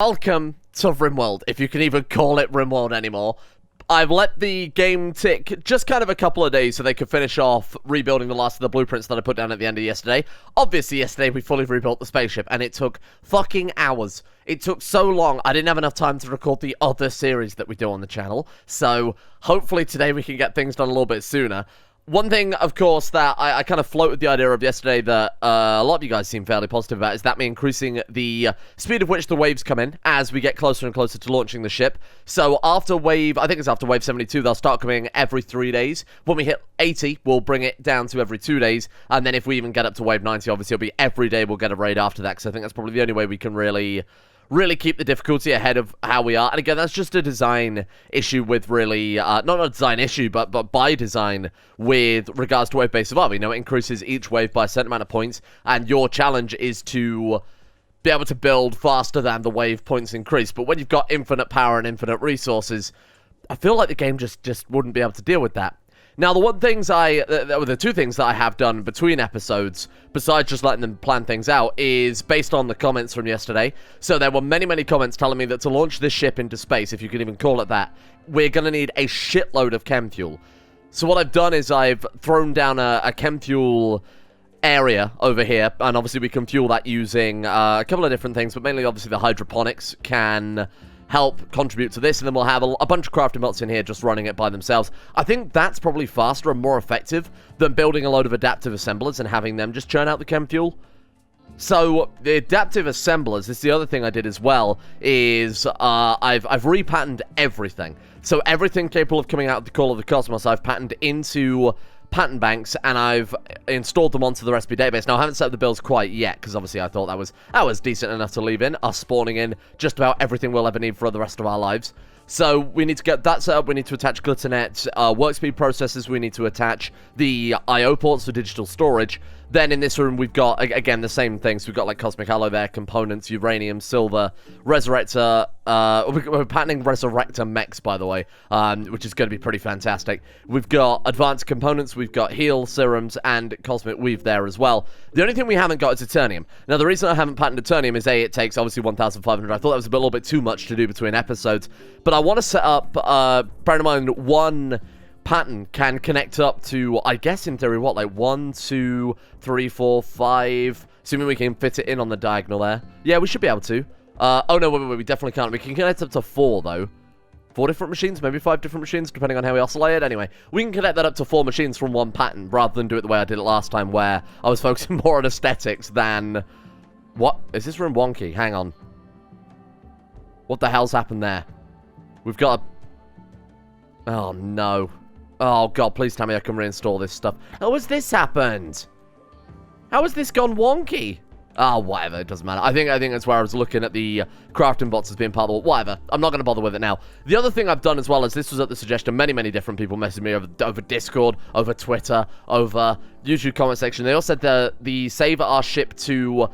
Welcome to Rimworld, if you can even call it Rimworld anymore. I've let the game tick just kind of a couple of days so they could finish off rebuilding the last of the blueprints that I put down at the end of yesterday. Obviously, yesterday we fully rebuilt the spaceship, and it took fucking hours. It took so long, I didn't have enough time to record the other series that we do on the channel. So, hopefully today we can get things done a little bit sooner. One thing, of course, that I kind of floated the idea of yesterday that a lot of you guys seem fairly positive about is that me increasing the speed of which the waves come in as we get closer and closer to launching the ship. So after wave, I think it's after wave 72, they'll start coming every 3 days. When we hit 80, we'll bring it down to every 2 days. And then if we even get up to wave 90, obviously it'll be every day we'll get a raid after that, because I think that's probably the only way we can really keep the difficulty ahead of how we are. And again, that's just a design issue with really, not a design issue, but by design with regards to wave-based survival. You know, it increases each wave by a certain amount of points, and your challenge is to be able to build faster than the wave points increase. But when you've got infinite power and infinite resources, I feel like the game just wouldn't be able to deal with that. Now, the two things that I have done between episodes, besides just letting them plan things out, is based on the comments from yesterday. So there were many, many comments telling me that to launch this ship into space, if you can even call it that, we're going to need a shitload of chem fuel. So what I've done is I've thrown down a chem fuel area over here, and obviously we can fuel that using a couple of different things, but mainly obviously the hydroponics can help contribute to this, and then we'll have a bunch of crafting bots in here just running it by themselves. I think that's probably faster and more effective than building a load of adaptive assemblers and having them just churn out the chem fuel. So the adaptive assemblers, this is the other thing I did as well, is I've repatterned everything. So everything capable of coming out of the Call of the Cosmos, I've patterned into pattern banks, and I've installed them onto the recipe database. Now, I haven't set up the builds quite yet, because obviously I thought that was decent enough to leave in, us spawning in just about everything we'll ever need for the rest of our lives. So we need to get that set up, we need to attach GlitterNet, work speed processors, we need to attach the I/O ports for digital storage. Then in this room we've got, again, the same things. We've got like Cosmic Alloy there, components, uranium, silver, Resurrector, we're patterning Resurrector mechs, by the way, which is going to be pretty fantastic. We've got advanced components, we've got heal serums, and Cosmic Weave there as well. The only thing we haven't got is Eternium. Now, the reason I haven't patterned Eternium is, A, it takes obviously 1,500. I thought that was a little bit too much to do between episodes, but I want to set up, bear in mind, one pattern can connect up to, I guess in theory, what, like 1, 2, 3, 4, 5, assuming we can fit it in on the diagonal there. Yeah, we should be able to. Oh no, wait, we definitely can't. We can connect up to 4, though. 4 different machines, maybe 5 different machines, depending on how we oscillate it. Anyway, we can connect that up to 4 machines from one pattern, rather than do it the way I did it last time, where I was focusing more on aesthetics than... What? Is this room wonky? Hang on. What the hell's happened there? We've got a... Oh, no. Oh, God, please tell me I can reinstall this stuff. How has this happened? How has this gone wonky? Oh, whatever, it doesn't matter. I think that's where I was looking at the crafting bots as being part of the... Whatever, I'm not going to bother with it now. The other thing I've done as well is, this was at the suggestion of many, many different people messaging me over Discord, over Twitter, over YouTube comment section. They all said the Save Our Ship to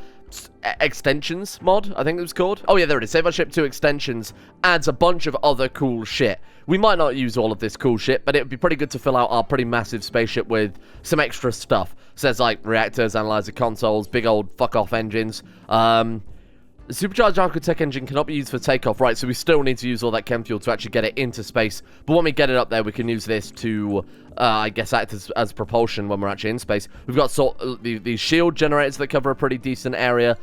Extensions mod, I think it was called. Oh yeah, there it is. Save Our Ship to Extensions adds a bunch of other cool shit. We might not use all of this cool shit, but it would be pretty good to fill out our pretty massive spaceship with some extra stuff. So there's like reactors, analyzer consoles, big old fuck-off engines. The supercharged Architect engine cannot be used for takeoff, right? So we still need to use all that chem fuel to actually get it into space. But when we get it up there, we can use this to, I guess, act as propulsion when we're actually in space. We've got the shield generators that cover a pretty decent area.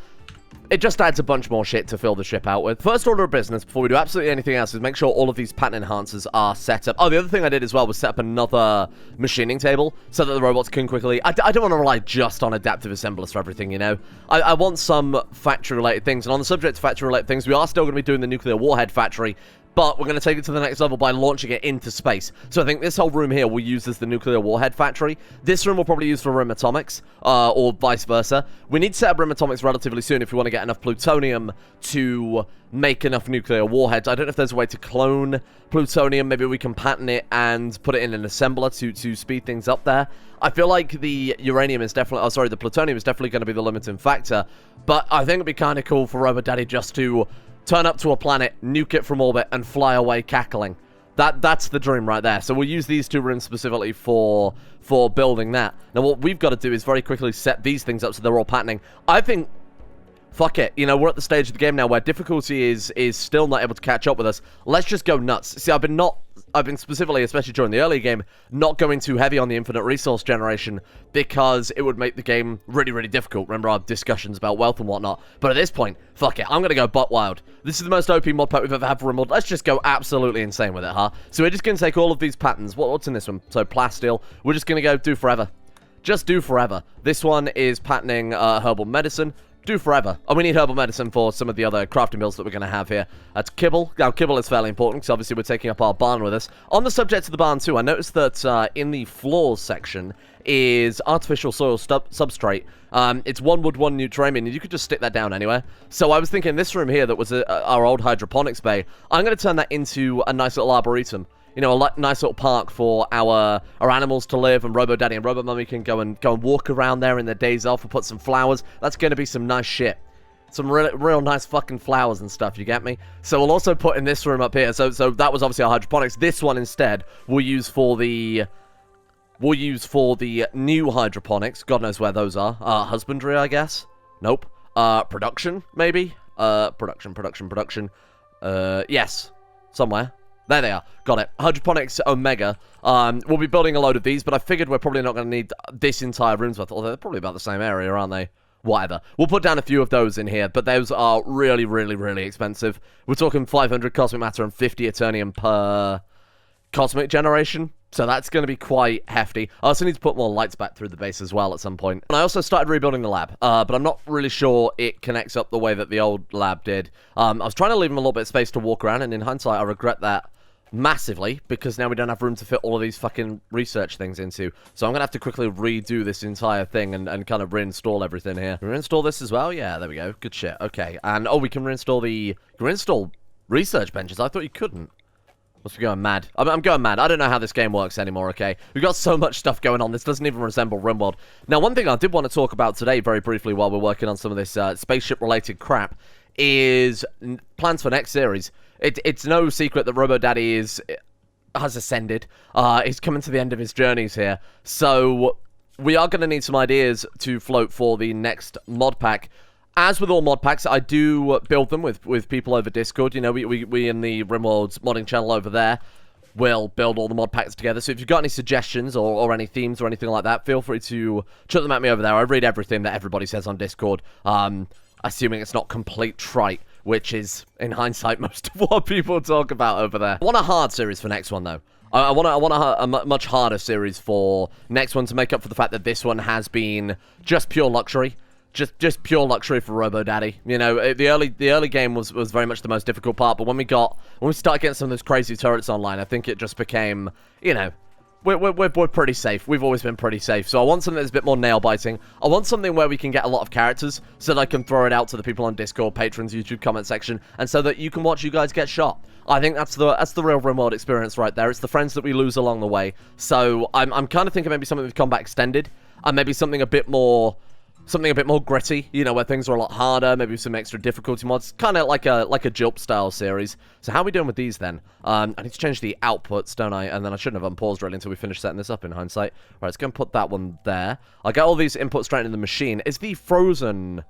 It just adds a bunch more shit to fill the ship out with. First order of business, before we do absolutely anything else, is make sure all of these pattern enhancers are set up. Oh, the other thing I did as well was set up another machining table so that the robots can quickly... I don't want to rely just on adaptive assemblers for everything, you know? I want some factory-related things. And on the subject of factory-related things, we are still going to be doing the nuclear warhead factory, but we're going to take it to the next level by launching it into space. So I think this whole room here we'll use as the nuclear warhead factory. This room we'll probably use for Rim Atomics, or vice versa. We need to set up Rim Atomics relatively soon if we want to get enough plutonium to make enough nuclear warheads. I don't know if there's a way to clone plutonium. Maybe we can pattern it and put it in an assembler to speed things up there. I feel like the uranium is definitely... Oh, sorry, the plutonium is definitely going to be the limiting factor. But I think it'd be kind of cool for Robot Daddy just to turn up to a planet, nuke it from orbit, and fly away cackling. That's the dream right there. So we'll use these 2 rooms specifically for building that. Now what we've got to do is very quickly set these things up so they're all patterning. I think fuck it. You know, we're at the stage of the game now where difficulty is still not able to catch up with us. Let's just go nuts. See, I've been specifically, especially during the early game, not going too heavy on the infinite resource generation because it would make the game really, really difficult. Remember our discussions about wealth and whatnot. But at this point, fuck it. I'm going to go butt wild. This is the most OP mod pack we've ever had for Rimworld. Let's just go absolutely insane with it, huh? So we're just going to take all of these patterns. What's in this one? So plasteel. We're just going to go do forever. Just do forever. This one is patterning herbal medicine. Do forever. And we need herbal medicine for some of the other crafting builds that we're going to have here. That's kibble. Now, kibble is fairly important because obviously we're taking up our barn with us. On the subject of the barn too, I noticed that in the floors section is artificial soil substrate. It's 1 wood, 1 Nutramium, and you could just stick that down anywhere. So I was thinking this room here that was our old hydroponics bay, I'm going to turn that into a nice little arboretum. You know, a nice little park for our animals to live, and Robo Daddy and Robo Mummy can go and walk around there in their days off and put some flowers. That's going to be some nice shit. Some real nice fucking flowers and stuff, you get me? So we'll also put in this room up here. So that was obviously our hydroponics. This one instead we'll use for the new hydroponics. God knows where those are. Husbandry, I guess. Nope. Production, maybe. Production. Yes. Somewhere. There they are. Got it. Hydroponics Omega. We'll be building a load of these, but I figured we're probably not going to need this entire room's worth, although they're probably about the same area, aren't they? Whatever. We'll put down a few of those in here, but those are really, really, really expensive. We're talking 500 cosmic matter and 50 eternium per cosmic generation, so that's going to be quite hefty. I also need to put more lights back through the base as well at some point. And I also started rebuilding the lab, but I'm not really sure it connects up the way that the old lab did. I was trying to leave him a little bit of space to walk around, and in hindsight, I regret that massively, because now we don't have room to fit all of these fucking research things into. So I'm going to have to quickly redo this entire thing and kind of reinstall everything here. Reinstall this as well? Yeah, there we go. Good shit. Okay. And, oh, we can reinstall reinstall research benches. I thought you couldn't. Must be going mad. I'm going mad. I don't know how this game works anymore, okay? We've got so much stuff going on. This doesn't even resemble Rimworld. Now, one thing I did want to talk about today, very briefly, while we're working on some of this spaceship-related crap, is plans for next series. It's no secret that Robo Daddy has ascended. He's coming to the end of his journeys here. So we are going to need some ideas to float for the next mod pack. As with all mod packs, I do build them with people over Discord. You know, we in the Rimworld's modding channel over there will build all the mod packs together. So if you've got any suggestions or any themes or anything like that, feel free to chuck them at me over there. I read everything that everybody says on Discord, assuming it's not complete trite, which is, in hindsight, most of what people talk about over there. I want a hard series for next one, though. I want a much harder series for next one to make up for the fact that this one has been just pure luxury. Just pure luxury for Robo Daddy. You know, the early game was very much the most difficult part, but when we started getting some of those crazy turrets online, I think it just became, you know, we're pretty safe. We've always been pretty safe. So I want something that's a bit more nail-biting. I want something where we can get a lot of characters so that I can throw it out to the people on Discord, patrons, YouTube comment section, and so that you can watch you guys get shot. I think that's the real Rimworld experience right there. It's the friends that we lose along the way. So I'm kind of thinking maybe something with combat extended, and maybe something a bit more gritty, you know, where things are a lot harder, maybe some extra difficulty mods, kind of like a Jilp style series. So how are we doing with these then? I need to change the outputs, don't I? And then I shouldn't have unpaused really until we finish setting this up in hindsight. Right, let's go and put that one there. I'll get all these inputs straight into the machine. Is the frozen?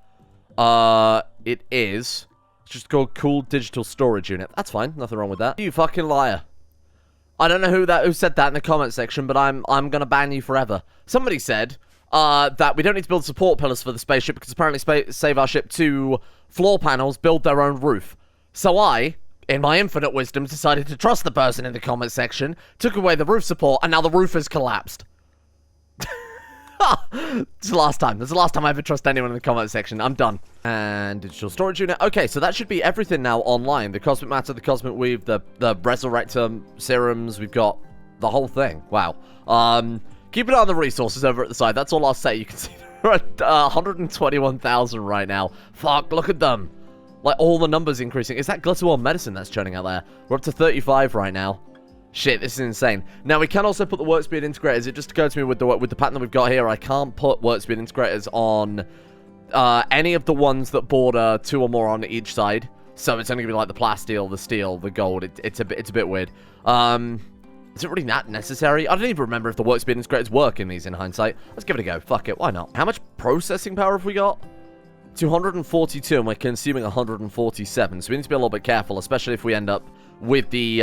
It is. It's just called cool digital storage unit. That's fine, nothing wrong with that. You fucking liar. I don't know who said that in the comment section, but I'm gonna ban you forever. Somebody said that we don't need to build support pillars for the spaceship because apparently save our ship 2 floor panels build their own roof. So I, in my infinite wisdom, decided to trust the person in the comment section, took away the roof support, and now the roof has collapsed. It's the last time. That's the last time I ever trust anyone in the comment section. I'm done. And digital storage unit. Okay, so that should be everything now online. The cosmic matter, the cosmic weave, the resurrector serums. We've got the whole thing. Wow. Keep an eye on the resources over at the side. That's all I'll say. You can see they're at 121,000 right now. Fuck, look at them. Like, all the numbers increasing. Is that glitter world medicine that's churning out there? We're up to 35 right now. Shit, this is insane. Now, we can also put the work speed integrators. It just occurred to me with the pattern that we've got here, I can't put work speed integrators on any of the ones that border 2 or more on each side. So it's only going to be like the plasteel, the steel, the gold. It's a bit weird. Is it really that necessary? I don't even remember if the work speed integrators work in these in hindsight. Let's give it a go. Fuck it, why not? How much processing power have we got? 242, and we're consuming 147, so we need to be a little bit careful, especially if we end up with the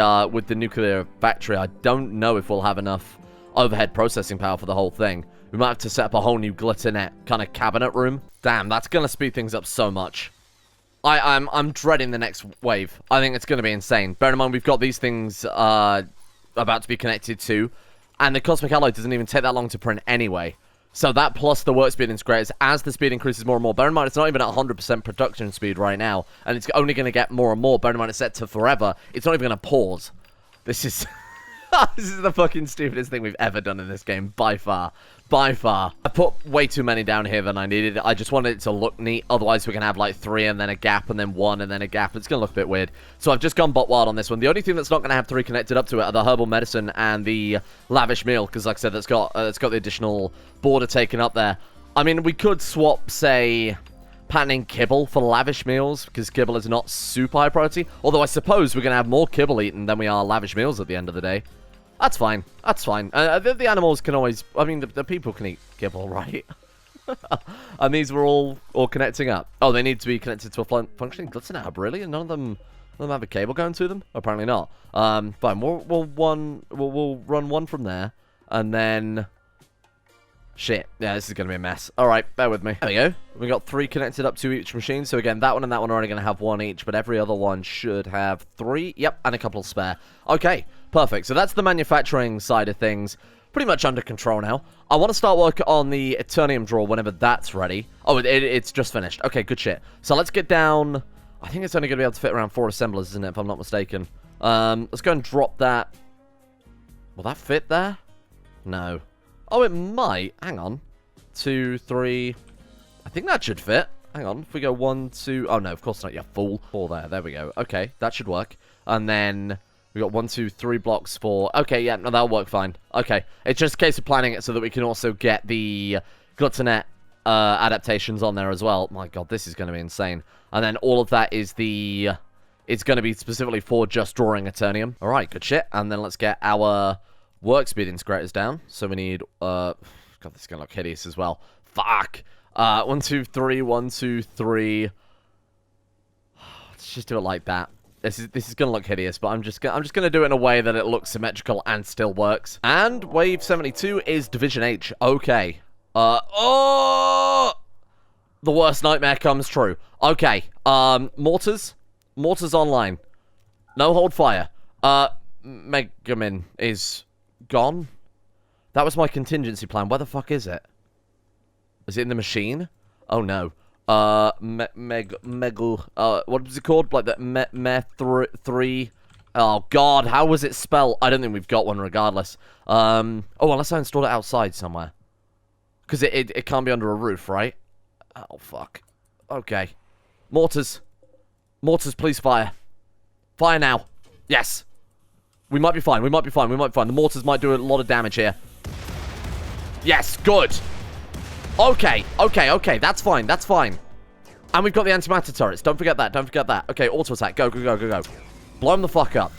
nuclear factory. I don't know if we'll have enough overhead processing power for the whole thing. We might have to set up a whole new glitternet kind of cabinet room. Damn, that's gonna speed things up so much. I'm dreading the next wave. I think it's gonna be insane. Bear in mind, we've got these things about to be connected to, and the cosmic alloy doesn't even take that long to print anyway. So that plus the work speed integrators, as the speed increases more and more. Bear in mind, it's not even at 100% production speed right now, and it's only going to get more and more. Bear in mind, it's set to forever. It's not even going to pause. This is... this is the fucking stupidest thing we've ever done in this game, by far. By far. I put way too many down here than I needed. I just wanted it to look neat. Otherwise, we're going to have like 3 and then a gap and then 1 and then a gap. It's going to look a bit weird. So I've just gone butt wild on this one. The only thing that's not going to have 3 connected up to it are the herbal medicine and the lavish meal. Because like I said, it's got the additional border taken up there. I mean, we could swap, say, patenting kibble for lavish meals. Because kibble is not super high priority. Although I suppose we're going to have more kibble eaten than we are lavish meals at the end of the day. That's fine. That's fine. The animals can always... I mean, the people can eat kibble, right? And these were all connecting up. Oh, they need to be connected to a functioning glitternet hub, really? And none of them have a cable going to them? Apparently not. Fine. We'll run one from there. And then... Shit. Yeah, this is going to be a mess. Alright, bear with me. There we go. We got 3 connected up to each machine. So again, that one and that one are only going to have 1 each. But every other one should have 3. Yep, and a couple spare. Okay. Perfect. So that's the manufacturing side of things. Pretty much under control now. I want to start work on the Eternium drawer whenever that's ready. Oh, it's just finished. Okay, good shit. So let's get down... I think it's only going to be able to fit around 4 assemblers, isn't it, if I'm not mistaken. Let's go and drop that. Will that fit there? No. Oh, it might. Hang on. 2, 3... I think that should fit. Hang on. If we go 1, 2... Oh, no, of course not. Yeah, full. 4 there. There we go. Okay, that should work. And then... We got 1, 2, 3 blocks for... Okay, yeah, no, that'll work fine. Okay, it's just a case of planning it so that we can also get the glitternet adaptations on there as well. My god, this is going to be insane. And then all of that is the... It's going to be specifically for just drawing Eternium. Alright, good shit. And then let's get our work speed integrators down. So we need... God, this is going to look hideous as well. Fuck! 1, 2, 3, 1, 2, 3... Let's just do it like that. This is gonna look hideous, but I'm just gonna do it in a way that it looks symmetrical and still works. And wave 72 is Division H. Okay. Oh! The worst nightmare comes true. Okay. Mortars online. No hold fire. Megamin is gone. That was my contingency plan. Where the fuck is it? Is it in the machine? Oh no. What was it called? Like the 3. Oh god, how was it spelled? I don't think we've got one regardless. Oh, unless I installed it outside somewhere. Because it can't be under a roof, right? Oh fuck. Okay. Mortars, please fire. Fire now. Yes. We might be fine. We might be fine. The mortars might do a lot of damage here. Yes, good. Okay. That's fine. And we've got the antimatter turrets. Don't forget that. Okay, auto attack. Go. Blow them the fuck up.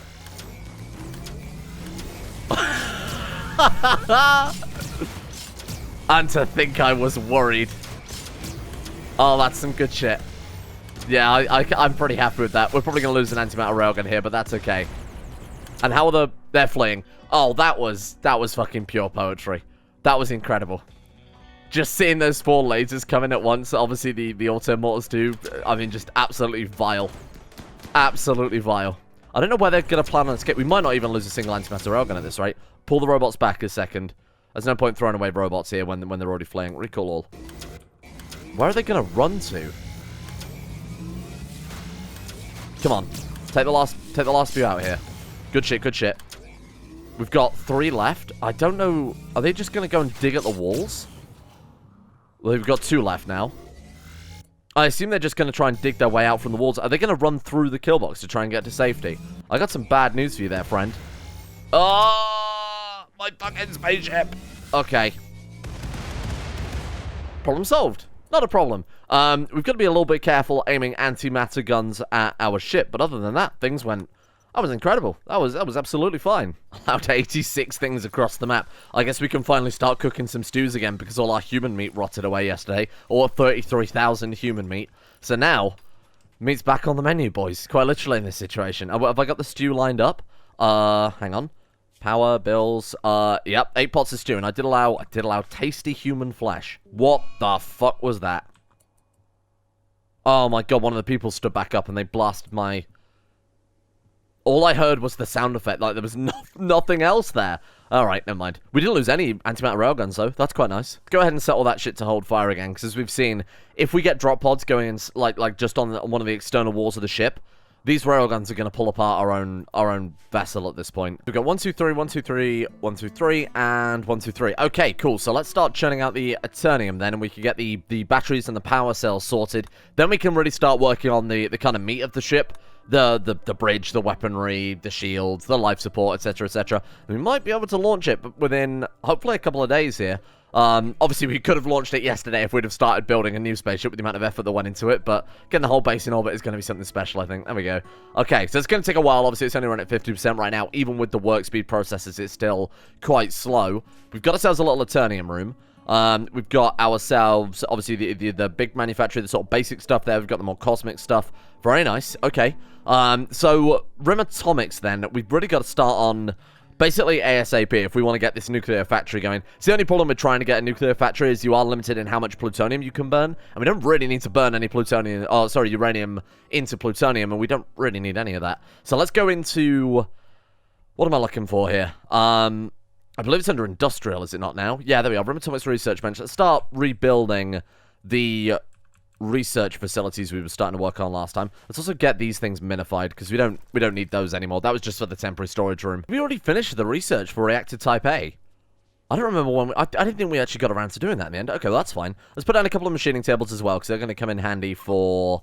And to think I was worried. Oh, that's some good shit. Yeah, I'm pretty happy with that. We're probably going to lose an antimatter railgun here, but that's okay. And how are they're fleeing? Oh, that was fucking pure poetry. That was incredible. Just seeing those 4 lasers coming at once, obviously the auto mortars too. I mean, just absolutely vile. Absolutely vile. I don't know where they're going to plan on escape. We might not even lose a single antimatter railgun at this rate. Pull the robots back a second. There's no point throwing away robots here when they're already fleeing. Recall all. Where are they going to run to? Come on. Take the last few out here. Good shit. We've got 3 left. I don't know. Are they just going to go and dig at the walls? Well, we've got 2 left now. I assume they're just going to try and dig their way out from the walls. Are they going to run through the kill box to try and get to safety? I got some bad news for you there, friend. Oh, my fucking spaceship. Okay. Problem solved. Not a problem. We've got to be a little bit careful aiming antimatter guns at our ship. But other than that, things went That was incredible. That was absolutely fine. Allowed 86 things across the map. I guess we can finally start cooking some stews again because all our human meat rotted away yesterday. Or 33,000 human meat. So now, meat's back on the menu, boys. Quite literally in this situation. Have I got the stew lined up? Hang on. Power, bills, yep, 8 pots of stew. And I did allow tasty human flesh. What the fuck was that? Oh my god, one of the people stood back up and they blasted my... All I heard was the sound effect, like there was nothing else there. Alright, never mind. We didn't lose any anti-matter railguns though, that's quite nice. Go ahead and set all that shit to hold fire again, because as we've seen, if we get drop pods going in, like just on one of the external walls of the ship, these railguns are going to pull apart our own vessel at this point. We've got 1, 2, 3, 1, 2, 3, 1, 2, 3, and 1, 2, 3. Okay, cool. So let's start churning out the Eternium then, and we can get the batteries and the power cells sorted. Then we can really start working on the kind of meat of the ship. The bridge, the weaponry, the shields, the life support, etc., etc. We might be able to launch it within, hopefully, a couple of days here. Obviously, we could have launched it yesterday if we'd have started building a new spaceship with the amount of effort that went into it, but getting the whole base in orbit is going to be something special, I think. There we go. Okay, so it's going to take a while. Obviously, it's only running at 50% right now. Even with the work speed processors, it's still quite slow. We've got ourselves a little Eternium room. We've got ourselves, obviously, the big manufacturer, the sort of basic stuff there. We've got the more cosmic stuff. Very nice. Okay. So, Rim Atomics, then. We've really got to start on... basically ASAP if we want to get this nuclear factory going. So the only problem with trying to get a nuclear factory is you are limited in how much plutonium you can burn. And we don't really need to burn any plutonium, uranium into plutonium, and we don't really need any of that. So let's go into... what am I looking for here? I believe it's under industrial, is it not now? Yeah, there we are. Rim Atomics Research Bench. Let's start rebuilding the research facilities we were starting to work on last time. Let's also get these things minified, because we don't need those anymore. That was just for the temporary storage room. We already finished the research for reactor type A. I don't remember when I didn't think we actually got around to doing that in the end. Okay, well, that's fine. Let's put down a couple of machining tables as well, because they're going to come in handy for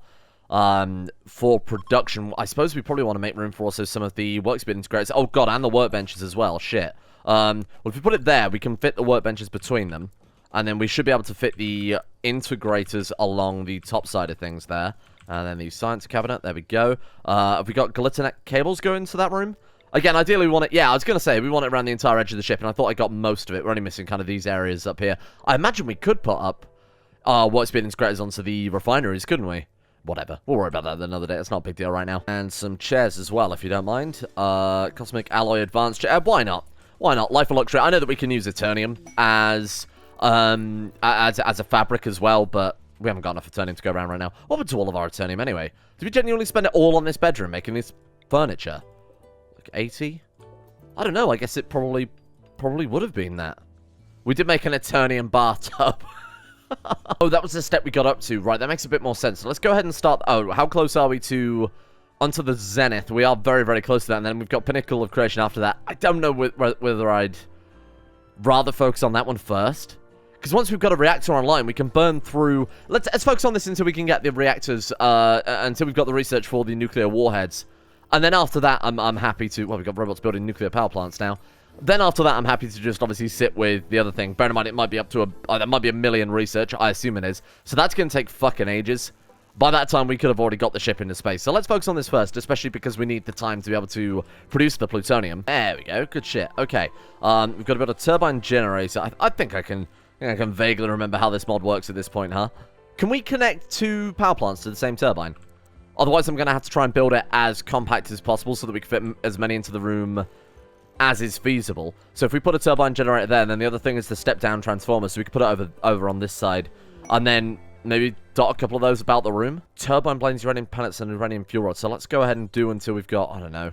production. I suppose we probably want to make room for also some of the work speed integrators. Oh god, and the workbenches as well. Shit. Well, if we put it there, we can fit the workbenches between them. And then we should be able to fit the integrators along the top side of things there. And then the science cabinet, there we go. Have we got glitter cables going to that room? Again, ideally we want it, yeah, I was going to say, we want it around the entire edge of the ship, and I thought I got most of it. We're only missing kind of these areas up here. I imagine we could put up work speed integrators onto the refineries, couldn't we? Whatever. We'll worry about that another day. It's not a big deal right now. And some chairs as well, if you don't mind. Cosmic Alloy Advanced Chair. Why not? Why not? Life of Luxury. I know that we can use Eternium as a fabric as well, but we haven't got enough Eternium to go around right now. What happened to all of our Eternium anyway? Did we genuinely spend it all on this bedroom making this furniture? Like 80? I don't know. I guess it probably would have been that. We did make an Eternium bathtub. Oh, that was the step we got up to. Right, that makes a bit more sense. So let's go ahead and start... oh, how close are we to... onto the Zenith? We are very, very close to that. And then we've got Pinnacle of Creation after that. I don't know whether I'd rather focus on that one first. Because once we've got a reactor online, we can burn through... Let's focus on this until we can get the reactors, until we've got the research for the nuclear warheads. And then after that, I'm happy to... well, we've got robots building nuclear power plants now. Then after that, I'm happy to just obviously sit with the other thing. Bear in mind, it might be up to there might be a million research. I assume it is. So that's going to take fucking ages. By that time, we could have already got the ship into space. So let's focus on this first, especially because we need the time to be able to produce the plutonium. There we go. Good shit. Okay. We've got to build a turbine generator. I think I can vaguely remember how this mod works at this point, huh? Can we connect two power plants to the same turbine? Otherwise, I'm going to have to try and build it as compact as possible so that we can fit as many into the room as is feasible. So if we put a turbine generator there, and then the other thing is the step-down transformer, so we can put it over on this side. And then maybe dot a couple of those about the room. Turbine blades, uranium pellets, and uranium fuel rods. So let's go ahead and do until we've got, I don't know.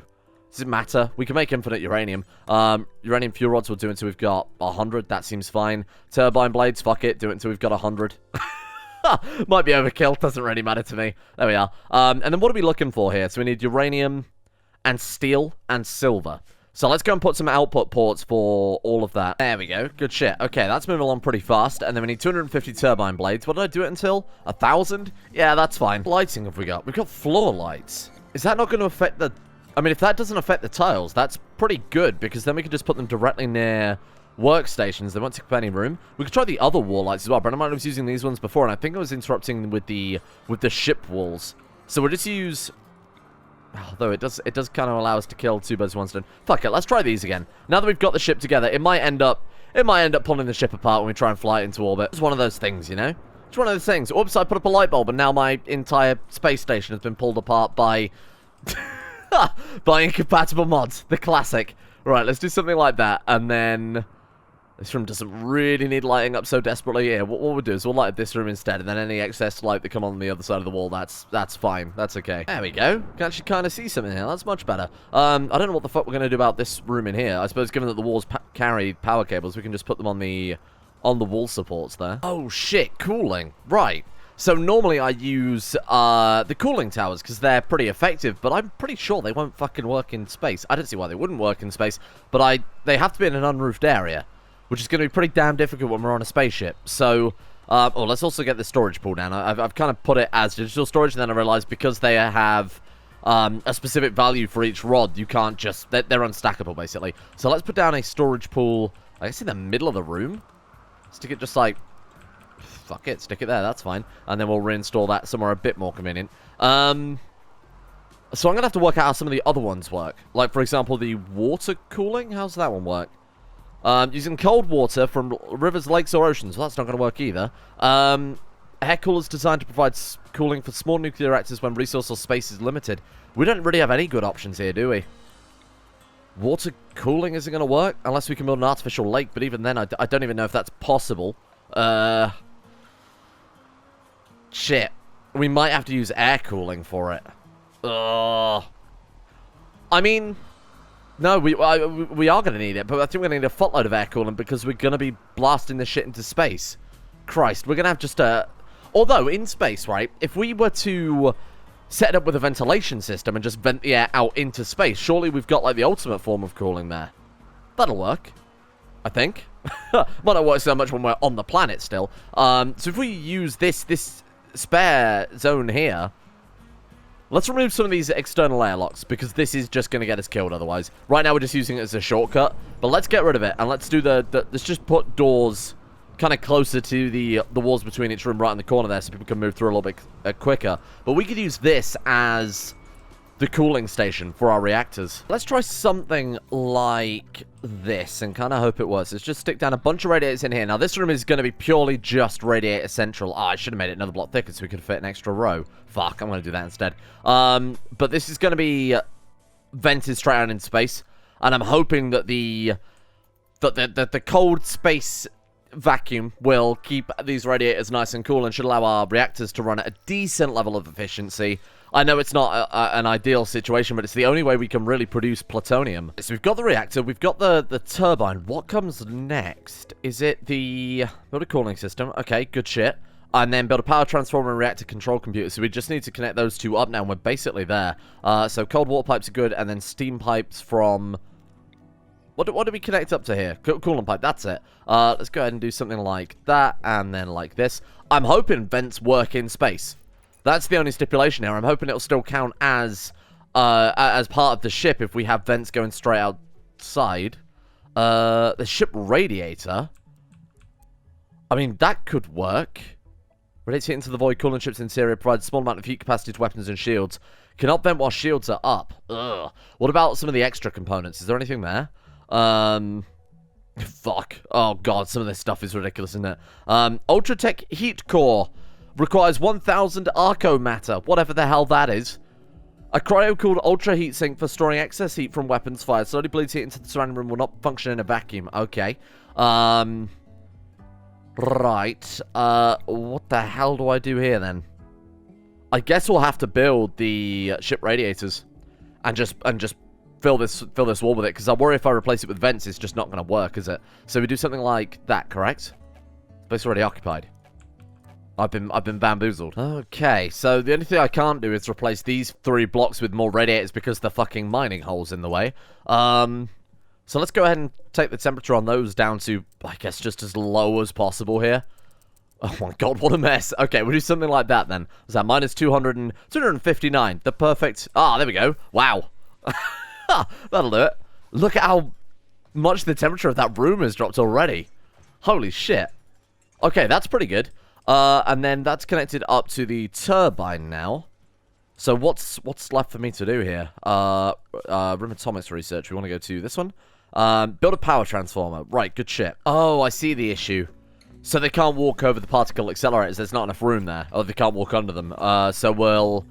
Does it matter? We can make infinite uranium. Uranium fuel rods we'll do until we've got 100. That seems fine. Turbine blades, fuck it. Do it until we've got 100. Might be overkill. Doesn't really matter to me. There we are. And then what are we looking for here? So we need uranium and steel and silver. So let's go and put some output ports for all of that. There we go. Good shit. Okay, that's moving along pretty fast. And then we need 250 turbine blades. What did I do it until? 1,000? Yeah, that's fine. Lighting have we got? We've got floor lights. Is that not going to affect the... I mean, if that doesn't affect the tiles, that's pretty good, because then we can just put them directly near workstations. They won't take up any room. We could try the other wall lights as well. Brandon was using these ones before, and I think I was interrupting with the ship walls. So we'll just use Although it does kind of allow us to kill two birds with one stone. Fuck it, let's try these again. Now that we've got the ship together, it might end up pulling the ship apart when we try and fly it into orbit. It's one of those things, you know? It's one of those things. Oops, I put up a light bulb and now my entire space station has been pulled apart by by incompatible mods. The classic. Right, let's do something like that, and then this room doesn't really need lighting up so desperately. Yeah, what we'll do is we'll light up this room instead, and then any excess light that come on the other side of the wall, that's fine. That's okay. There we go. Can actually kind of see something here. That's much better. I don't know what the fuck we're going to do about this room in here. I suppose given that the walls carry power cables, we can just put them on the wall supports there. Oh, shit. Cooling. Right. So normally I use the cooling towers because they're pretty effective, but I'm pretty sure they won't fucking work in space. I don't see why they wouldn't work in space, but they have to be in an unroofed area, which is going to be pretty damn difficult when we're on a spaceship. So, let's also get the storage pool down. I've kind of put it as digital storage, and then I realized because they have a specific value for each rod, you can't just... They're unstackable, basically. So let's put down a storage pool, I guess in the middle of the room. Stick it just like... Fuck it, stick it there, that's fine. And then we'll reinstall that somewhere a bit more convenient. So I'm going to have to work out how some of the other ones work. Like, for example, the water cooling. How's that one work? Using cold water from rivers, lakes, or oceans. Well, that's not going to work either. Air coolers designed to provide cooling for small nuclear reactors when resource or space is limited. We don't really have any good options here, do we? Water cooling isn't going to work unless we can build an artificial lake, but even then, I don't even know if that's possible. Shit. We might have to use air cooling for it. I mean... No, we are going to need it, but I think we're going to need a fuckload of air cooling because we're going to be blasting this shit into space. Christ, we're going to have just a... Although, in space, right, if we were to set it up with a ventilation system and just vent the air out into space, surely we've got, like, the ultimate form of cooling there. That'll work. I think. Might not work so much when we're on the planet still. So if we use this spare zone here... Let's remove some of these external airlocks, because this is just going to get us killed otherwise. Right now, we're just using it as a shortcut, but let's get rid of it, and let's do let's just put doors kind of closer to the walls between each room right in the corner there, so people can move through a little bit quicker. But we could use this as the cooling station for our reactors. Let's try something like this, and kind of hope it works. Let's just stick down a bunch of radiators in here. Now, this room is going to be purely just radiator central. Oh, I should have made it another block thicker so we could fit an extra row. Fuck, I'm going to do that instead. But this is going to be vented straight out in space, and I'm hoping that the cold space vacuum will keep these radiators nice and cool and should allow our reactors to run at a decent level of efficiency. I know it's not an ideal situation, but it's the only way we can really produce plutonium. So we've got the reactor, we've got the turbine. What comes next? Is it the... Build a cooling system. Okay, good shit. And then build a power transformer and reactor control computer. So we just need to connect those two up now, and we're basically there. So cold water pipes are good, and then steam pipes from... What do we connect up to here? Coolant pipe, that's it. Let's go ahead and do something like that, and then like this. I'm hoping vents work in space. That's the only stipulation here. I'm hoping it'll still count as part of the ship if we have vents going straight outside. The ship radiator. I mean, that could work. Radiates heat into the void, cooling ship's interior, provides a small amount of heat capacity to weapons and shields. Cannot vent while shields are up. Ugh. What about some of the extra components? Is there anything there? Fuck. Oh, God, some of this stuff is ridiculous, isn't it? Ultratech heat core. Requires 1000 arco matter, whatever the hell that is. A cryo-cooled ultra heat sink for storing excess heat from weapons fired. Slowly bleeds heat into the surrounding room, will not function in a vacuum. Okay. Right. What the hell do I do here, then? I guess we'll have to build the ship radiators. And just fill this wall with it, because I worry if I replace it with vents, it's just not going to work, is it? So we do something like that, correct? Space already occupied. I've been bamboozled. Okay, so the only thing I can't do is replace these 3 blocks with more radiators because the fucking mining hole's in the way. So let's go ahead and take the temperature on those down to, I guess, just as low as possible here. Oh my god, what a mess. Okay, we'll do something like that then. Is that minus 259? The perfect... Ah, there we go. Wow. That'll do it. Look at how much the temperature of that room has dropped already. Holy shit. Okay, that's pretty good. And then that's connected up to the turbine now. So what's left for me to do here? Rimatomics research. We want to go to this one. Build a power transformer. Right, good shit. Oh, I see the issue. So they can't walk over the particle accelerators. There's not enough room there. Or they can't walk under them. So we'll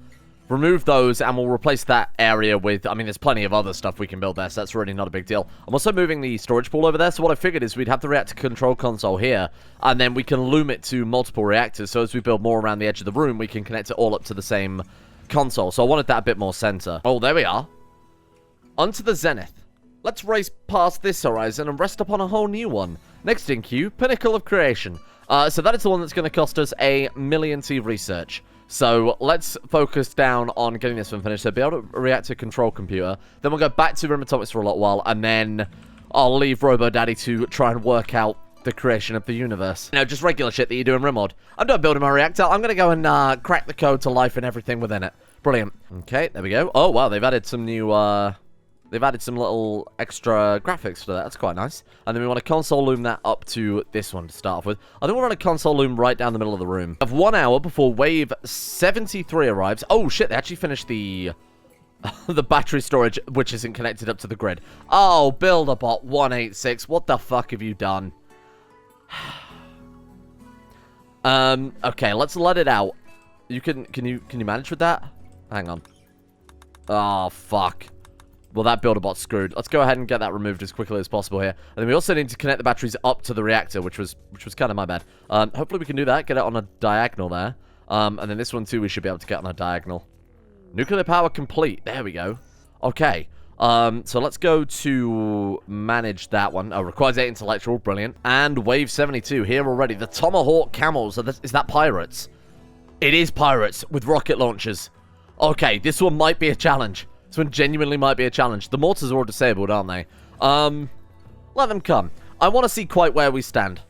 remove those and we'll replace that area with... I mean, there's plenty of other stuff we can build there, so that's really not a big deal. I'm also moving the storage pool over there. So what I figured is we'd have the reactor control console here. And then we can loom it to multiple reactors. So as we build more around the edge of the room, we can connect it all up to the same console. So I wanted that a bit more center. Oh, there we are. Onto the zenith. Let's race past this horizon and rest upon a whole new one. Next in queue, Pinnacle of Creation. So that is the one that's going to cost us a million T research. So let's focus down on getting this one finished. So build a reactor control computer. Then we'll go back to Rimatomics for a little while. And then I'll leave Robo Daddy to try and work out the creation of the universe. You know, just regular shit that you do in Rimworld. I'm done building my reactor. I'm going to go and crack the code to life and everything within it. Brilliant. Okay, there we go. Oh, wow, they've added some new... They've added some little extra graphics to that. That's quite nice. And then we want to console loom that up to this one to start off with. I think we'll run a console loom right down the middle of the room. We have 1 hour before wave 73 arrives. Oh, shit. They actually finished the battery storage, which isn't connected up to the grid. Oh, Builderbot 186. What the fuck have you done? Okay, let's let it out. Can you manage with that? Hang on. Oh, fuck. Well, that Builderbot's screwed. Let's go ahead and get that removed as quickly as possible here. And then we also need to connect the batteries up to the reactor, which was kind of my bad. Hopefully we can do that. Get it on a diagonal there. And then this one too, we should be able to get on a diagonal. Nuclear power complete. There we go. Okay. So let's go to manage that one. Oh, requires 8 intellectual. Brilliant. And wave 72 here already. The Tomahawk camels. Is that pirates? It is pirates with rocket launchers. Okay, this one might be a challenge. This one genuinely might be a challenge. The mortars are all disabled, aren't they? Let them come. I want to see quite where we stand.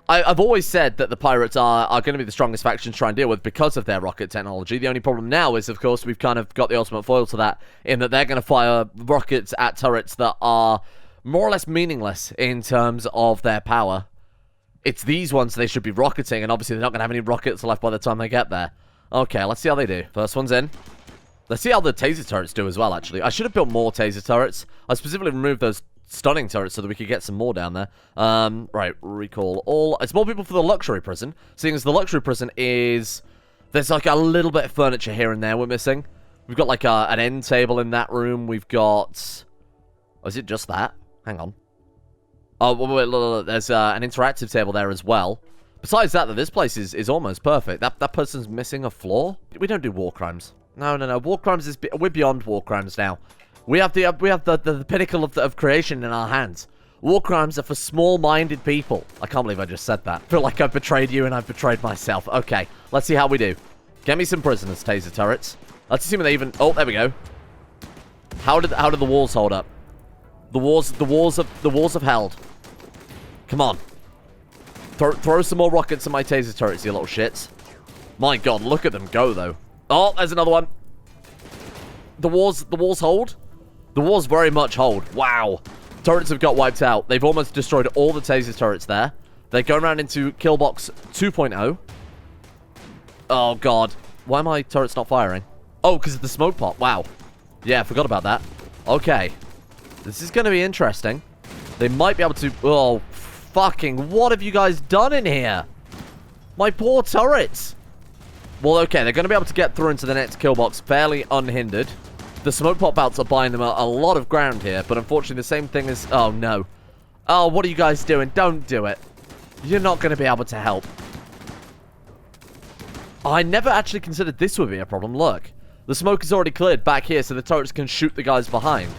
I've always said that the pirates are going to be the strongest faction to try and deal with because of their rocket technology. The only problem now is, of course, we've kind of got the ultimate foil to that, in that they're going to fire rockets at turrets that are more or less meaningless in terms of their power. It's these ones they should be rocketing, and obviously they're not going to have any rockets left by the time they get there. Okay, let's see how they do. First one's in. Let's see how the taser turrets do as well, actually. I should have built more taser turrets. I specifically removed those stunning turrets so that we could get some more down there. Right, recall all. It's more people for the luxury prison, seeing as the luxury prison is... There's like a little bit of furniture here and there we're missing. We've got like an end table in that room. We've got... Oh, is it just that? Hang on. Oh, wait, look, there's an interactive table there as well. Besides that, this place is almost perfect. That person's missing a floor. We don't do war crimes. No. War crimes is... We're beyond war crimes now. We have the pinnacle of creation in our hands. War crimes are for small-minded people. I can't believe I just said that. I feel like I've betrayed you and I've betrayed myself. Okay, let's see how we do. Get me some prisoners, taser turrets. Let's see when they even... Oh, there we go. How did the walls hold up? The walls have held. Come on. Throw some more rockets at my taser turrets, you little shits. My God, look at them go though. Oh, there's another one. The walls hold. The walls very much hold. Wow. Turrets have got wiped out. They've almost destroyed all the taser turrets there. They're going around into Killbox 2.0. Oh, God. Why are my turrets not firing? Oh, because of the smoke pot. Wow. Yeah, I forgot about that. Okay. This is going to be interesting. They might be able to... Oh, fucking... What have you guys done in here? My poor turrets. Well, okay. They're going to be able to get through into the next kill box fairly unhindered. The smoke pot bouts are buying them a lot of ground here. But unfortunately, the same thing is... Oh, no. Oh, what are you guys doing? Don't do it. You're not going to be able to help. I never actually considered this would be a problem. Look. The smoke is already cleared back here so the turrets can shoot the guys behind.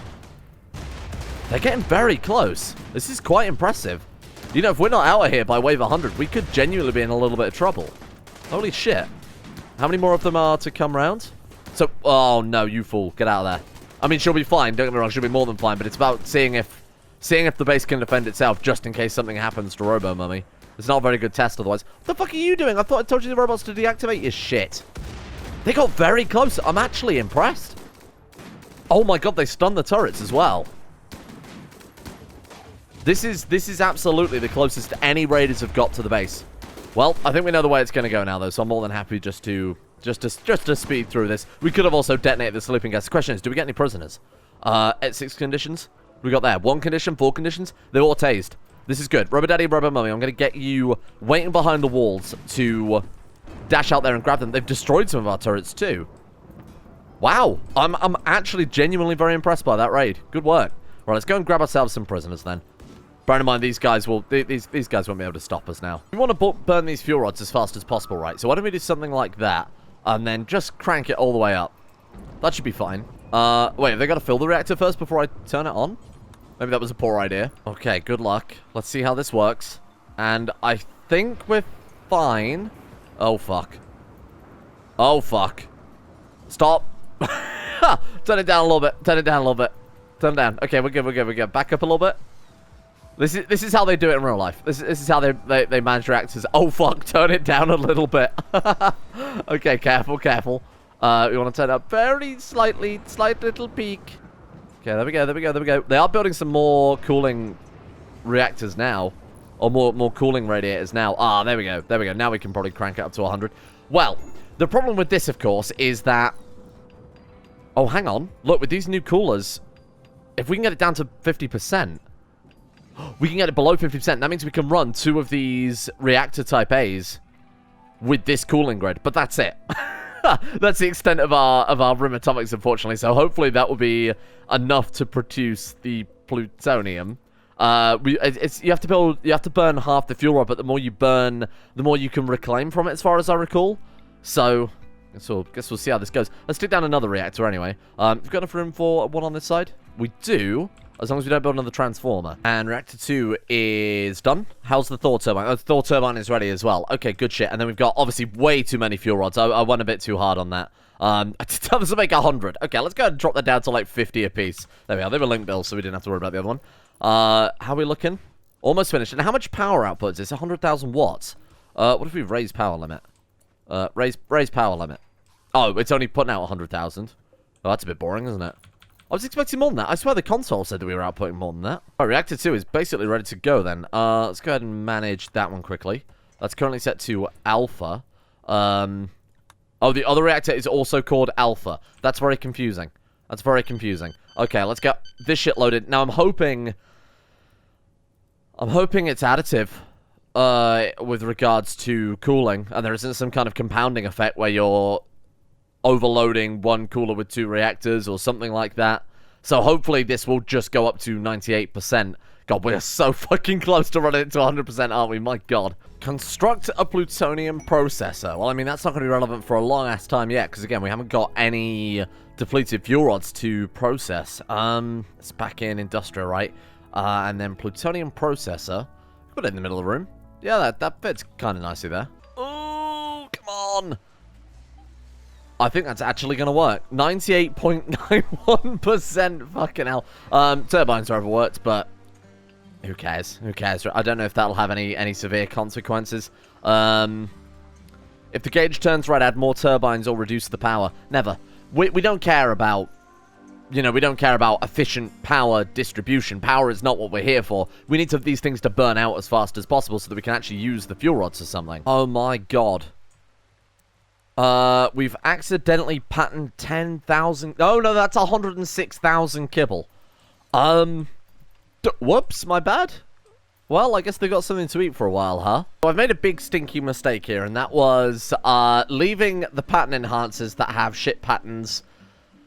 They're getting very close. This is quite impressive. You know, if we're not out of here by wave 100, we could genuinely be in a little bit of trouble. Holy shit. How many more of them are to come round? So, oh no, you fool. Get out of there. I mean, she'll be fine. Don't get me wrong, she'll be more than fine, but it's about seeing if the base can defend itself just in case something happens to Robo Mummy. It's not a very good test otherwise. What the fuck are you doing? I thought I told you the robots to deactivate your shit. They got very close. I'm actually impressed. Oh my God, they stunned the turrets as well. This is absolutely the closest any raiders have got to the base. Well, I think we know the way it's going to go now, though, so I'm more than happy just to Just to speed through this. We could have also detonated the sleeping gas. The question is, do we get any prisoners? At 6 conditions. We got there. 1 condition, 4 conditions. They're all tased. This is good. Rubber Daddy, Rubber Mummy, I'm going to get you waiting behind the walls to dash out there and grab them. They've destroyed some of our turrets too. Wow. I'm actually genuinely very impressed by that raid. Good work. Right, let's go and grab ourselves some prisoners then. Bear in mind, these guys will... These guys won't be able to stop us now. We want to burn these fuel rods as fast as possible, right? So why don't we do something like that, and then just crank it all the way up. That should be fine. Wait, have they got to fill the reactor first before I turn it on? Maybe that was a poor idea. Okay, good luck. Let's see how this works. And I think we're fine. Oh, fuck. Oh, fuck. Stop. Turn it down a little bit. Turn it down a little bit. Turn it down. Okay, we're good, we're good, we're good. Back up a little bit. This is how they do it in real life. This is how they manage reactors. Oh, fuck. Turn it down a little bit. Okay, careful, careful. We want to turn up very slight little peak. Okay, there we go, there we go, there we go. They are building some more cooling reactors now. Or more cooling radiators now. Ah, there we go, there we go. Now we can probably crank it up to 100. Well, the problem with this, of course, is that... Oh, hang on. Look, with these new coolers, if we can get it down to 50%, we can get it below 50%. That means we can run 2 of these reactor type A's with this cooling grid. But that's it. That's the extent of our Rim atomics, unfortunately. So hopefully that will be enough to produce the plutonium. You have to burn half the fuel rod, but the more you burn, the more you can reclaim from it, as far as I recall. So guess we'll see how this goes. Let's stick down another reactor anyway. We've got enough room for one on this side. We do, as long as we don't build another transformer. And reactor 2 is done. How's the Thor turbine? Oh, the Thor turbine is ready as well. Okay, good shit. And then we've got, obviously, way too many fuel rods. I went a bit too hard on that. Tell us to make 100. Okay, let's go ahead and drop that down to like 50 apiece. There we are. They were link builds, so we didn't have to worry about the other one. How are we looking? Almost finished. And how much power output is this? 100,000 watts. What if we raise power limit? Raise power limit. Oh, it's only putting out 100,000. Oh, that's a bit boring, isn't it? I was expecting more than that. I swear the console said that we were outputting more than that. All right, reactor 2 is basically ready to go then. Let's go ahead and manage that one quickly. That's currently set to alpha. Oh, the other reactor is also called alpha. That's very confusing. That's very confusing. Okay, let's get this shit loaded. Now, I'm hoping it's additive with regards to cooling, and there isn't some kind of compounding effect where you're overloading one cooler with 2 reactors or something like that. So hopefully this will just go up to 98%. God, we're so fucking close to running it to 100%, aren't we? My God. Construct a plutonium processor. Well, I mean, that's not going to be relevant for a long-ass time yet, because, again, we haven't got any depleted fuel rods to process. It's back in industrial, right? And then plutonium processor. Put it in the middle of the room. Yeah, that fits kind of nicely there. Oh, come on. I think that's actually going to work. 98.91%. Fucking hell. Turbines are overworked, but who cares? Who cares? I don't know if that'll have any severe consequences. If the gauge turns red, add more turbines or reduce the power. Never. We don't care about... You know, we don't care about efficient power distribution. Power is not what we're here for. We need these things to burn out as fast as possible so that we can actually use the fuel rods or something. Oh my God. We've accidentally patterned 10,000... Oh, no, that's 106,000 kibble. Whoops, my bad. Well, I guess they got something to eat for a while, huh? So I've made a big stinky mistake here, and that was leaving the pattern enhancers that have shit patterns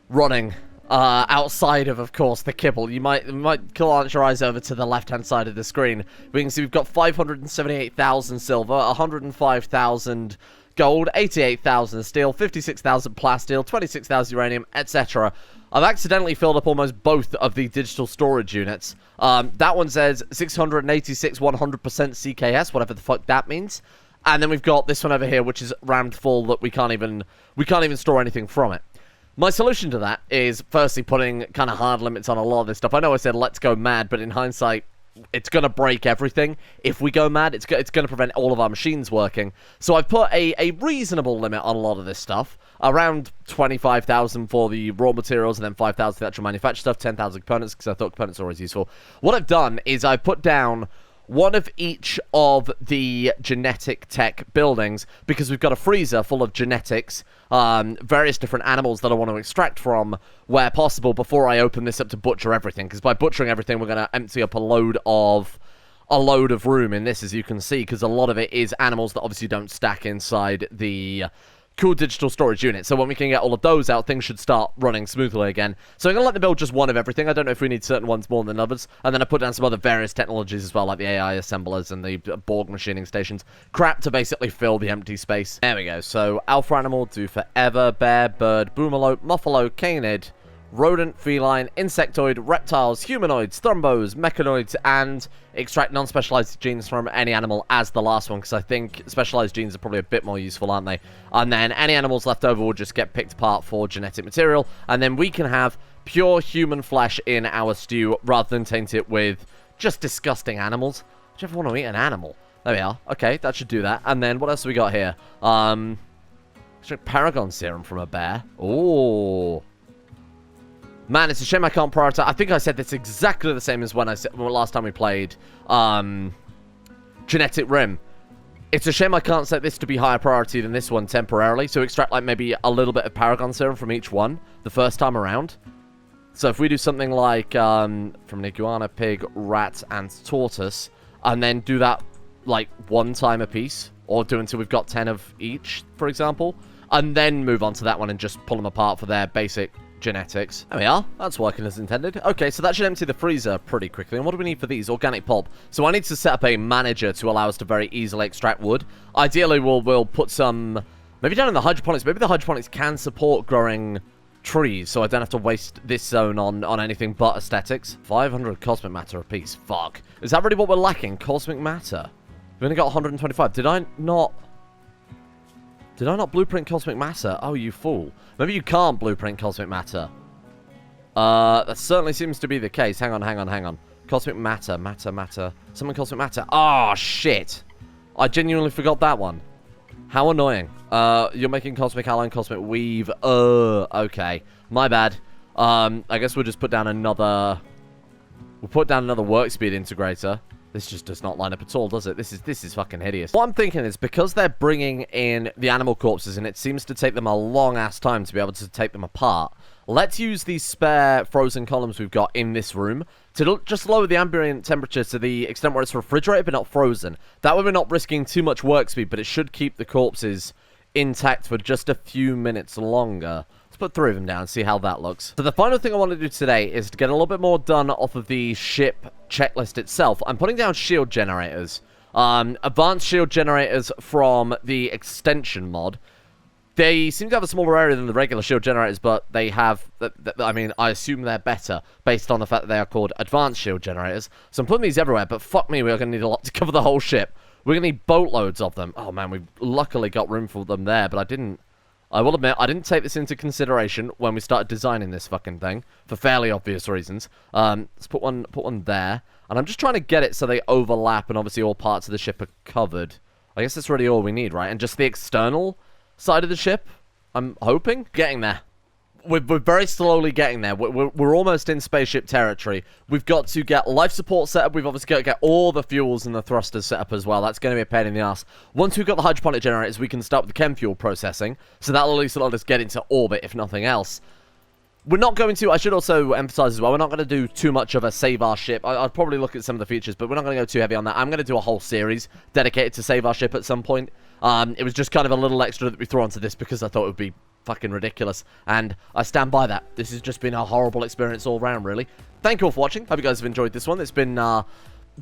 running outside of course, the kibble. You might glance your eyes over to the left-hand side of the screen. We can see we've got 578,000 silver, 105,000... gold, 88,000 steel, 56,000 plasteel, 26,000 uranium, etc. I've accidentally filled up almost both of the digital storage units. That one says 686 100% CKS, whatever the fuck that means. And then we've got this one over here, which is rammed full that we can't even store anything from it. My solution to that is firstly putting kind of hard limits on a lot of this stuff. I know I said let's go mad, but in hindsight, it's going to break everything. If we go mad, it's going to prevent all of our machines working. So I've put a reasonable limit on a lot of this stuff. Around 25,000 for the raw materials, and then 5,000 for the actual manufactured stuff, 10,000 components, because I thought components are always useful. What I've done is I've put down one of each of the genetic tech buildings, because we've got a freezer full of genetics, various different animals that I want to extract from where possible before I open this up to butcher everything, because by butchering everything we're going to empty up a load of room in this, as you can see, because a lot of it is animals that obviously don't stack inside the cool digital storage unit. So when we can get all of those out, things should start running smoothly again. So I'm going to let them build just one of everything. I don't know if we need certain ones more than others. And then I put down some other various technologies as well, like the AI assemblers and the Borg machining stations. Crap to basically fill the empty space. There we go. So alpha animal, do forever, bear, bird, boomalope, muffalo, canid, rodent, feline, insectoid, reptiles, humanoids, thrombos, mechanoids, and extract non-specialized genes from any animal as the last one, because I think specialized genes are probably a bit more useful, aren't they? And then any animals left over will just get picked apart for genetic material, and then we can have pure human flesh in our stew rather than taint it with just disgusting animals. Do you ever want to eat an animal? There we are. Okay, that should do that. And then what else have we got here? Extract paragon serum from a bear. Ooh. Man, it's a shame I can't prioritize. I think I said this exactly the same as when last time we played Genetic Rim. It's a shame I can't set this to be higher priority than this one temporarily. So extract like maybe a little bit of paragon serum from each one the first time around. So if we do something like from an iguana, pig, rat, and tortoise, and then do that like one time a piece, or do until we've got 10 of each, for example, and then move on to that one and just pull them apart for their basic genetics. There we are. That's working as intended. Okay, so that should empty the freezer pretty quickly. And what do we need for these? Organic pulp. So I need to set up a manager to allow us to very easily extract wood. Ideally, we'll put some, maybe down in the hydroponics. Maybe the hydroponics can support growing trees, so I don't have to waste this zone on anything but aesthetics. 500 cosmic matter a piece. Fuck. Is that really what we're lacking? Cosmic matter? We've only got 125. Did I not blueprint cosmic matter? Oh, you fool. Maybe you can't blueprint cosmic matter. That certainly seems to be the case. Hang on. Cosmic matter. Something cosmic matter. Oh, shit. I genuinely forgot that one. How annoying. You're making cosmic alloy and cosmic weave. Okay. My bad. I guess we'll just put down another... We'll put down another work speed integrator. This just does not line up at all, does it? This is fucking hideous. What I'm thinking is, because they're bringing in the animal corpses, and it seems to take them a long-ass time to be able to take them apart, let's use these spare frozen columns we've got in this room to just lower the ambient temperature to the extent where it's refrigerated but not frozen. That way we're not risking too much work speed, but it should keep the corpses intact for just a few minutes longer. Let's put 3 of them down and see how that looks. So the final thing I want to do today is to get a little bit more done off of the ship checklist itself. I'm putting down shield generators. Advanced shield generators from the extension mod. They seem to have a smaller area than the regular shield generators, but they have... I mean, I assume they're better based on the fact that they are called advanced shield generators. So I'm putting these everywhere, but fuck me, we're going to need a lot to cover the whole ship. We're going to need boatloads of them. Oh man, we've luckily got room for them there, but I will admit, I didn't take this into consideration when we started designing this fucking thing, for fairly obvious reasons. Let's put one there, and I'm just trying to get it so they overlap, and obviously all parts of the ship are covered. I guess that's really all we need, right? And just the external side of the ship, I'm hoping? Getting there. We're very slowly getting there. We're almost in spaceship territory. We've got to get life support set up. We've obviously got to get all the fuels and the thrusters set up as well. That's going to be a pain in the ass. Once we've got the hydroponic generators, we can start with the chem fuel processing. So that'll at least let us get into orbit, if nothing else. We're not going to, I should also emphasize as well, we're not going to do too much of a save our ship. I'd probably look at some of the features, but we're not going to go too heavy on that. I'm going to do a whole series dedicated to save our ship at some point. It was just kind of a little extra that we threw onto this because I thought it would be fucking ridiculous, and I stand by that. This has just been a horrible experience all round, really. Thank you all for watching. Hope you guys have enjoyed this one. It's been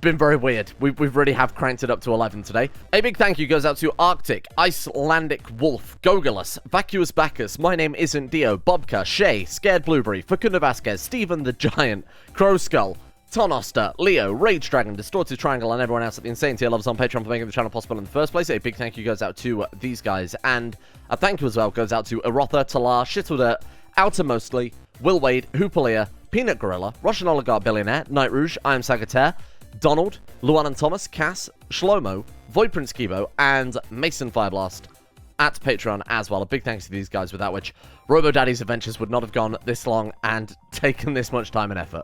very weird. We've really have cranked it up to 11 today. A big thank you goes out to Arctic, Icelandic Wolf, Gogolus, Vacuous Bacchus, My Name Isn't Dio, Bobka, Shay, Scared Blueberry, Facunda Vasquez, Stephen the Giant, Crow Skull, Tonoster, Leo, Rage Dragon, Distorted Triangle, and everyone else at the Insane Tier levels on Patreon for making the channel possible in the first place. A big thank you goes out to these guys, and a thank you as well goes out to Erotha, Talar, Shittledirt, Outermostly, Will Wade, Hoopalia, Peanut Gorilla, Russian Oligarch Billionaire, Night Rouge, I Am Sagittaire, Donald, Luan and Thomas, Cass, Shlomo, Void Prince Kibo, and Mason Fireblast at Patreon as well. A big thanks to these guys, without which Robo Daddy's adventures would not have gone this long and taken this much time and effort.